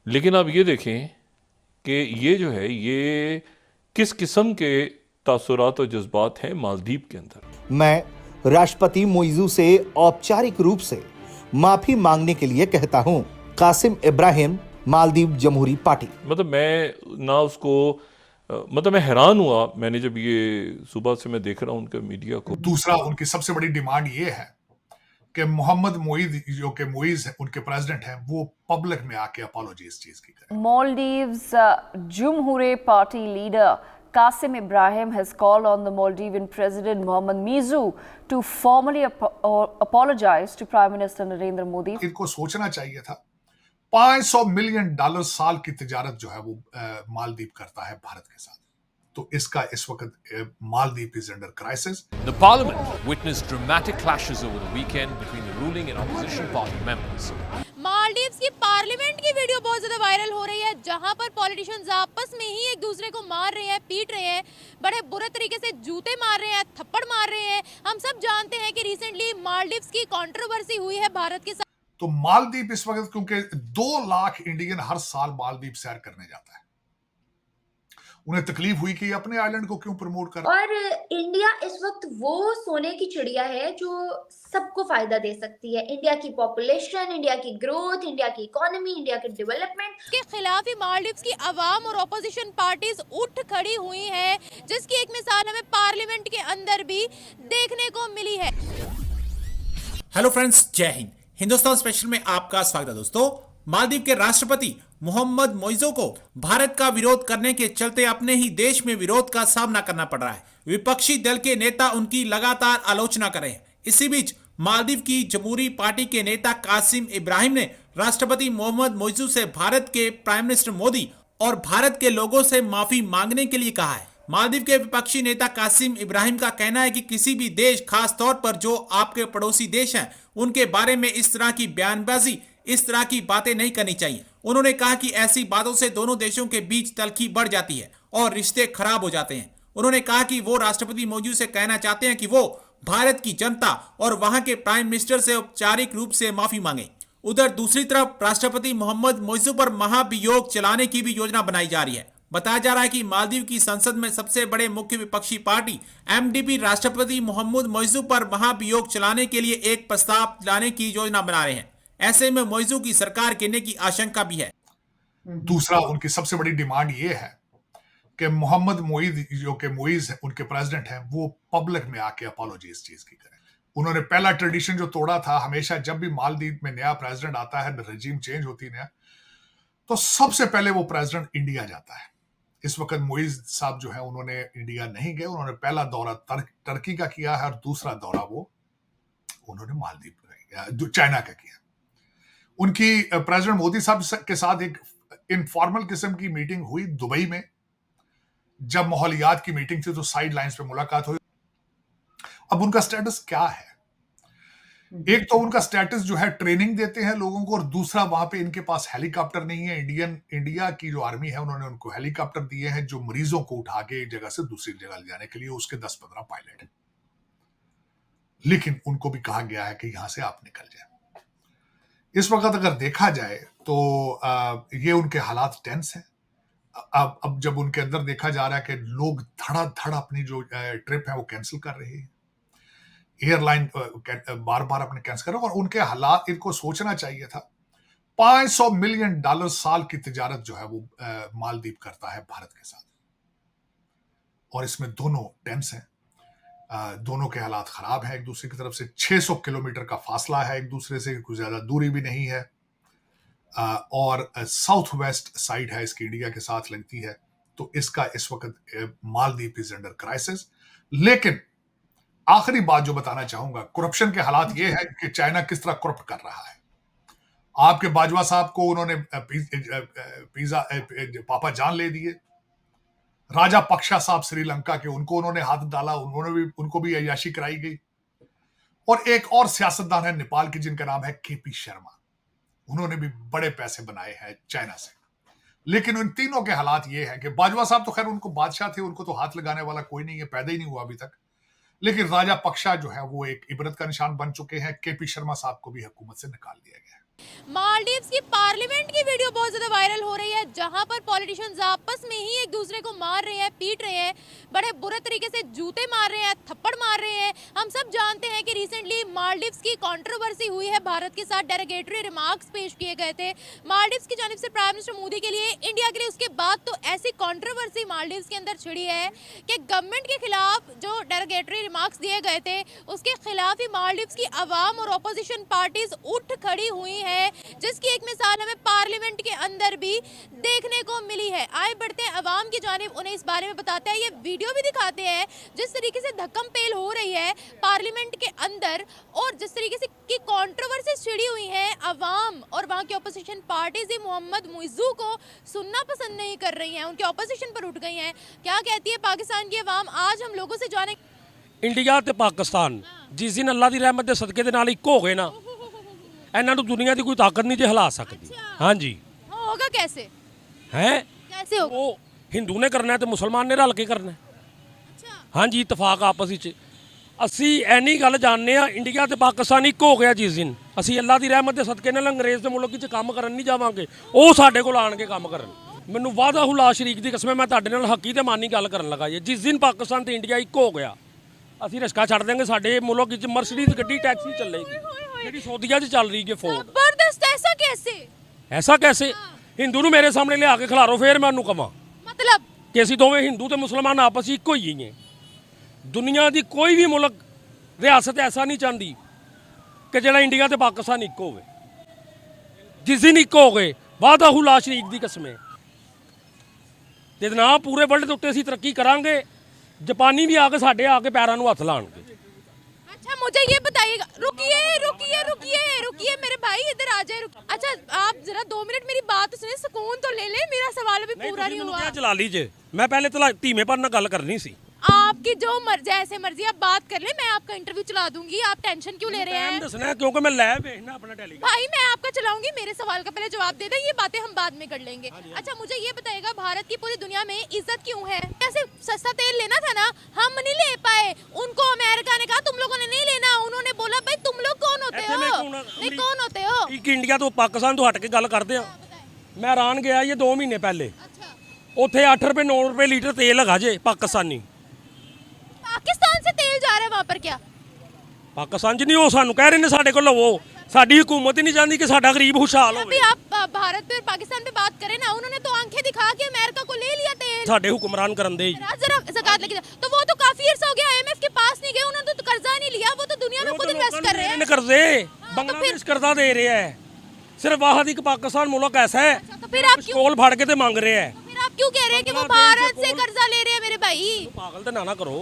लेकिन आप ये देखें कि ये जो है ये किस किस्म के तासुरात और जज्बात हैं मालदीव के अंदर। मैं राष्ट्रपति मोइजू से औपचारिक रूप से माफी मांगने के लिए कहता हूं। कासिम इब्राहिम, मालदीव जमहूरी पार्टी। मतलब मैं ना उसको मतलब मैं हैरान हुआ, मैंने जब ये सुबह से मैं देख रहा हूँ उनके मीडिया को। दूसरा उनकी सबसे बड़ी डिमांड ये है कि मोहम्मद मोईद जो कि मोइज है, उनके प्रेसिडेंट हैं, वो पब्लिक में आके अपॉलॉजी इस चीज की करें। Maldives Jumhuri Party leader Qasim Ibrahim has called on the Maldivian President Mohamed Mizu to formally apologize to Prime Minister Narendra Modi. इनको सोचना चाहिए था। $500 मिलियन साल की तिजारत जो है वो मालदीव करता है भारत के साथ। तो इसका इस वक्त Maldives is under crisis. The parliament witnessed dramatic clashes over the weekend between the ruling and opposition party members. Maldives की पार्लियामेंट की वीडियो बहुत ज्यादा वायरल हो रही है, जहां पर पॉलिटिशियंस आपस में ही एक दूसरे को मार रहे हैं, पीट रहे हैं, बड़े बुरे तरीके से जूते मार रहे हैं, थप्पड़ मार रहे हैं। हम सब जानते हैं कि रिसेंटली मालदीव्स की कंट्रोवर्सी हुई है भारत के साथ। तो मालदीव इस वक्त, क्योंकि 2 लाख इंडियन हर साल मालदीव सैर करने जाता है, उन्हें तकलीफ हुई कि अपने आइलैंड को क्यों प्रमोट कर। और इंडिया इस वक्त वो सोने की चिड़िया है जो सबको फायदा दे सकती है। इंडिया की पॉपुलेशन, इंडिया की ग्रोथ, इंडिया की इकोनॉमी, इंडिया के डेवलपमेंट के खिलाफ ही मालदीव्स की अवाम और ऑपोजिशन पार्टीज उठ खड़ी हुई हैं, जिसकी एक मिसाल हमें पार्लियामेंट के अंदर भी देखने को मिली है। हेलो फ्रेंड्स, जय हिंद। हिंदुस्तान स्पेशल में आपका स्वागत है। दोस्तों, मालदीव के राष्ट्रपति मोहम्मद मोइजो को भारत का विरोध करने के चलते अपने ही देश में विरोध का सामना करना पड़ रहा है। विपक्षी दल के नेता उनकी लगातार आलोचना कर रहे हैं। इसी बीच मालदीव की जमहूरी पार्टी के नेता कासिम इब्राहिम ने राष्ट्रपति मोहम्मद मोइजो से भारत के प्राइम मिनिस्टर मोदी और भारत के लोगों से माफी मांगने के लिए कहा है। मालदीव के विपक्षी नेता कासिम इब्राहिम का कहना है कि किसी भी देश, खास तौर पर जो आपके पड़ोसी देश हैं, उनके बारे में इस तरह की बयानबाजी, इस तरह की बातें नहीं करनी चाहिए। उन्होंने कहा कि ऐसी बातों से दोनों देशों के बीच तलखी बढ़ जाती है और रिश्ते खराब हो जाते हैं। उन्होंने कहा कि वो राष्ट्रपति मोदी से कहना चाहते हैं कि वो भारत की जनता और वहां के प्राइम मिनिस्टर से औपचारिक रूप से माफी मांगे। उधर दूसरी तरफ राष्ट्रपति मोहम्मद मोइजू पर महाभियोग चलाने की भी योजना बनाई जा रही है। बताया जा रहा है कि मालदीव की संसद में सबसे बड़े मुख्य विपक्षी पार्टी एमडीपी राष्ट्रपति मोहम्मद मोइजू पर महाभियोग चलाने के लिए एक प्रस्ताव लाने की योजना बना रहे हैं। ऐसे में मोइजू की सरकार गिरने की आशंका भी है। दूसरा उनकी सबसे बड़ी डिमांड ये है कि मोहम्मद मोईद जो कि मोइज है, उनके प्रेसिडेंट हैं, वो पब्लिक में आके अपॉलॉजी इस चीज की करें। उन्होंने पहला ट्रेडिशन जो तोड़ा था, हमेशा जब भी मालदीव में नया प्रेसिडेंट आता है, रजीम चेंज होती है, तो सबसे पहले वो प्रेसिडेंट इंडिया जाता है। इस वक्त मोइज साहब जो है, उन्होंने इंडिया नहीं गए। उन्होंने पहला दौरा टर्की का किया है और दूसरा दौरा वो उन्होंने मालदीव चाइना का किया। उनकी प्रेसिडेंट मोदी साहब के साथ एक इनफॉर्मल किस्म की मीटिंग हुई दुबई में। जब माहौलियात की मीटिंग थी तो साइड लाइंस पे मुलाकात हुई। अब उनका स्टेटस क्या है? एक तो उनका स्टेटस जो है ट्रेनिंग देते हैं लोगों को, और दूसरा वहां पे इनके पास हेलीकॉप्टर नहीं है। इंडिया की जो आर्मी है, उन्होंने उनको हेलीकॉप्टर दिए हैं जो मरीजों को उठा के एक जगह से दूसरी जगह ले जाने के लिए, उसके 10-15 पायलट हैं। लेकिन उनको भी कहा गया है कि यहां से आप निकल जाए। इस वक्त अगर देखा जाए तो ये उनके हालात टेंस हैं। अब जब उनके अंदर देखा जा रहा है कि लोग धड़ा अपनी जो ट्रिप है वो कैंसिल कर रहे हैं, एयरलाइन बार बार अपने कैंसिल कर रहे हैं, और उनके हालात, इनको सोचना चाहिए था। $500 मिलियन साल की तिजारत जो है वो मालदीव करता है भारत के साथ, और इसमें दोनों टेंस हैं। दोनों के हालात खराब हैं एक दूसरे की तरफ से। 600 किलोमीटर का फासला है एक दूसरे से, कुछ ज्यादा दूरी भी नहीं है, और साउथ वेस्ट साइड है इसकी, इंडिया के साथ लगती है। तो इसका इस वक्त मालदीव इज अंडर क्राइसिस। लेकिन आखिरी बात जो बताना चाहूंगा, करप्शन के हालात ये है कि चाइना किस तरह करप्ट कर रहा है। आपके बाजवा साहब को उन्होंने पिज्जा पापा जान ले दिए। राजा पक्षा साहब श्रीलंका के, उनको उन्होंने हाथ डाला, उनको भी अय्याशी कराई गई। और एक और सियासतदान है नेपाल की, जिनका नाम है केपी शर्मा। उन्होंने भी बड़े पैसे बनाए हैं चाइना से। लेकिन उन तीनों के हालात ये हैं कि बाजवा साहब तो खैर उनको बादशाह थे, उनको तो हाथ लगाने वाला कोई नहीं है, पैदा ही नहीं हुआ अभी तक। लेकिन राजा पक्षा जो है वो एक इबरत का निशान बन चुके हैं। केपी शर्मा साहब को भी हुकूमत से निकाल दिया गया है। मालदीव्स की पार्लियामेंट की वीडियो बहुत ज्यादा वायरल हो रही है, जहां पर पॉलिटिशियंस आपस में ही एक दूसरे को मार रहे हैं, पीट रहे हैं, बड़े बुरे तरीके से जूते मार रहे हैं, थप्पड़ मार रहे हैं। हम सब जानते हैं कि रिसेंटली मालदीव्स की कंट्रोवर्सी हुई है, भारत के साथ डेरोगेटरी रिमार्क्स पेश किए गए थे मालदीव्स की जानिब से प्राइम मिनिस्टर मोदी के लिए, इंडिया के लिए। उसके बाद तो ऐसी कंट्रोवर्सी मालदीव्स के अंदर छिड़ी है कि गवर्नमेंट के खिलाफ जो डेरोगेटरी रिमार्क्स दिए गए थे उसके खिलाफ ही मालदीव्स की आवाम और अपोजिशन पार्टीज उठ खड़ी हुई है, जिसकी एक मिसाल हमें पार्लियामेंट के अंदर भी देखने को मिली है। आए बढ़ते हैं अवाम की जानिब, उन्हें इस बारे में बताते हैं, ये वीडियो भी दिखाते हैं जिस तरीके से धक्कम पेल हो रही है पार्लियामेंट के अंदर और जिस तरीके से की कंट्रोवर्सी छिड़ी हुई है। अवाम और वहां की अपोजिशन पार्टीज ही मोहम्मद मुइज़ू को सुनना पसंद नहीं कर रही हैं, उनके अपोजिशन पर उठ गई हैं। क्या कहती है पाकिस्तान की अवाम, आज हम लोगों से जाने। ਇੰਡੀਆ ਤੇ ਪਾਕਿਸਤਾਨ ਜਿਸ ਦਿਨ ਅੱਲਾ ਦੀ ਰਹਿਮਤ ਦੇ ਸਦਕੇ ਦੇ ਨਾਲ ਇੱਕ ਹੋ ਗਏ ਨਾ, ਇਹਨਾਂ ਨੂੰ ਦੁਨੀਆ ਦੀ ਕੋਈ ਤਾਕਤ ਨਹੀਂ ਜੇ ਹਿਲਾ ਸਕਦੀ। ਹਾਂਜੀ होगा कैसे ਹੈ कैसे होगा? ਉਹ ਹਿੰਦੂ ਨੇ ਕਰਨਾ ਤੇ ਮੁਸਲਮਾਨ ਨੇ ਰਲ ਕੇ ਕਰਨਾ। ਹਾਂਜੀ ਇਤਫਾਕ ਆਪਸ ਵਿੱਚ ਅਸੀਂ ਐਨੀ ਗੱਲ ਜਾਣਦੇ ਆ, ਇੰਡੀਆ ਤੇ ਪਾਕਿਸਤਾਨ ਇੱਕ ਹੋ ਗਿਆ ਜਿਸ ਦਿਨ ਅਸੀਂ ਅੱਲਾ ਦੀ ਰਹਿਮਤ ਦੇ ਸਦਕੇ ਨਾਲ ਅੰਗਰੇਜ਼ ਦੇ ਮੁਲਕ ਵਿੱਚ ਕੰਮ ਕਰਨ ਨਹੀਂ ਜਾਵਾਂਗੇ, ਉਹ ਸਾਡੇ ਕੋਲ ਆਣ ਕੇ ਕੰਮ ਕਰਨ। ਮੈਨੂੰ ਵਾਅਦਾ ਹੁਲਾ ਸ਼ਰੀਕ ਦੀ ਕਸਮ, ਮੈਂ ਤੁਹਾਡੇ ਨਾਲ ਹੱਕੀ ਤੇ ਮਾਨੀ ਗੱਲ ਕਰਨ ਲੱਗਾ ਜੀ। ਜਿਸ ਦਿਨ ਪਾਕਿਸਤਾਨ ਤੇ ਇੰਡੀਆ ਇੱਕ ਹੋ ਗਿਆ ਅਸੀਂ ਰਸਕਾ ਛੱਡ ਦੇਂਗੇ, ਸਾਡੇ ਮੁਲਕ ਵਿੱਚ ਮਰਸੀਡੀਜ਼ ਗੱਡੀ ਟੈਕਸੀ ਚੱਲੇਗੀ ਜਿਹੜੀ ਸਊਦੀਆ 'ਚ ਚੱਲ ਰਹੀ ਹੈ ਫੋਰਡ। जबरदस्त, ऐसा कैसे? ਐਸਾ ਕੈਸੇ? ਹਿੰਦੂ ਨੂੰ ਮੇਰੇ ਸਾਹਮਣੇ ਲਿਆ ਕੇ ਖਿਲਾਰੋ, ਫੇਰ ਮੈਂ ਉਹਨੂੰ ਕਵਾਂ मतलब ਕਿ ਅਸੀਂ ਦੋਵੇਂ ਹਿੰਦੂ ਤੇ ਮੁਸਲਮਾਨ ਆਪਸ ਵਿੱਚ ਇੱਕੋ ਹੀ ਹੈ। ਦੁਨੀਆ ਦੀ ਕੋਈ ਵੀ ਮੁਲਕ ਰਿਆਸਤ ਐਸਾ ਨਹੀਂ ਚਾਹੁੰਦੀ ਕਿ ਜਿਹੜਾ ਇੰਡੀਆ ਤੇ ਪਾਕਿਸਤਾਨ ਇੱਕ ਹੋਵੇ। ਜਿਸ ਦਿਨ ਇੱਕ ਹੋ ਗਏ ਵਾਅਦਾ ਹੁਲਾ ਸ਼ਰੀਕ ਦੀ ਕਸਮ ਹੈ ਤੇ ਨਾ ਪੂਰੇ ਵਰਲਡ ਦੇ ਉੱਤੇ ਅਸੀਂ ਤਰੱਕੀ ਕਰਾਂਗੇ, ਜਾਪਾਨੀ ਵੀ ਆ ਕੇ ਸਾਡੇ ਆ ਕੇ ਪੈਰਾਂ ਨੂੰ ਹੱਥ ਲਾਣਗੇ। अच्छा मुझे ये बताइएगा, रुकिए रुकिए रुकिए रुकिए मेरे भाई, इधर आ जाए। अच्छा आप जरा 2 मिनट मेरी बात सुनिए, सुकून तो ले ले, मेरा सवाल अभी पूरा नहीं हुआ। ਚਲਾ ਲੀਜੇ, ਮੈਂ ਪਹਿਲੇ ਧੀਮੇਪਨ ਨਾਲ ਗੱਲ ਕਰਨੀ ਸੀ। आपकी जो मर्जी, ऐसे मर्जी आप बात कर ले, मैं आपका इंटरव्यू चला दूंगी, आप टेंशन क्यों ले रहे हैं? ਦੱਸਣਾ है, क्योंकि मैं लैब भेजना अपना टेलीग्राम। भाई मैं आपका चलाऊंगी, मेरे सवाल का पहले जवाब दे दें, ये बातें हम बाद में कर लेंगे। अच्छा मुझे ये बताइएगा, भारत की पूरी दुनिया में इज्जत क्यों है? ऐसे सस्ता तेल लेना था ना, हम नहीं ले पाए, उनको अमेरिका ने कहा तुम लोगों ने नहीं लेना, उन्होंने बोला भाई तुम लोग कौन होते हो? नहीं कौन होते हो? ਇੱਕ ਇੰਡੀਆ ਤੋਂ ਪਾਕਿਸਤਾਨ ਤੋਂ ਹਟ ਕੇ ਗੱਲ ਕਰਦੇ ਆ। ਮੈਂ ਇਰਾਨ ਗਿਆ ਇਹ 2 ਮਹੀਨੇ ਪਹਿਲੇ, ਉੱਥੇ 8 ਰੁਪਏ 9 ਰੁਪਏ ਲੀਟਰ ਤੇਲ ਹੈਗਾ ਜੇ ਪਾਕਿਸਤਾਨੀ। पाकिस्तान से तेल जा रहा है वहाँ पर क्या? ਪਾਕਿਸਤਾਨ 'ਚ ਨਹੀਂ, ਉਹ ਸਾਨੂੰ ਕਹਿ ਰਹੇ ਨੇ ਸਾਡੇ ਕੋਲ ਲਵੋ। ਸਾਡੀ ਹਕੂਮਤ ਹੀ ਨਹੀਂ ਚਾਹੁੰਦੀ ਕਿ ਸਾਡਾ ਗਰੀਬ ਖੁਸ਼ਹਾਲ अभी ਹੋਵੇ। आप भारत पे पाकिस्तान पे बात करें ना, उन्होंने तो आंखें दिखा के अमेरिका को ले लिया तेल। ਸਾਡੇ ਹੁਕਮਰਾਨ ਕਰਨ ਦੇ जरा ज़कात लगी, तो वो तो काफी अर्सा हो गया IMF के पास नहीं गए, उन्होंने तो कर्जा नहीं लिया, वो तो दुनिया में खुद इन्वेस्ट कर रहे हैं। ਕਰਜ਼ੇ ਬੰਗਲਾਦੇਸ਼ ਕਰਜ਼ਾ ਦੇ ਰਿਹਾ ਹੈ, ਸਿਰਫ ਵਾਹਦ ਇੱਕ ਪਾਕਿਸਤਾਨ ਮੁਲਕ ਐਸਾ ਹੈ तो फिर आप क्यों ਕੋਲ ਫੜ ਕੇ ਤੇ ਮੰਗ ਰਿਹਾ ਹੈ। फिर आप क्यों कह रहे हैं कि वो भारत से कर्जा ले रहे हैं मेरे भाई? ਪਾਗਲ ਤੇ ਨਾ ਕਰੋ।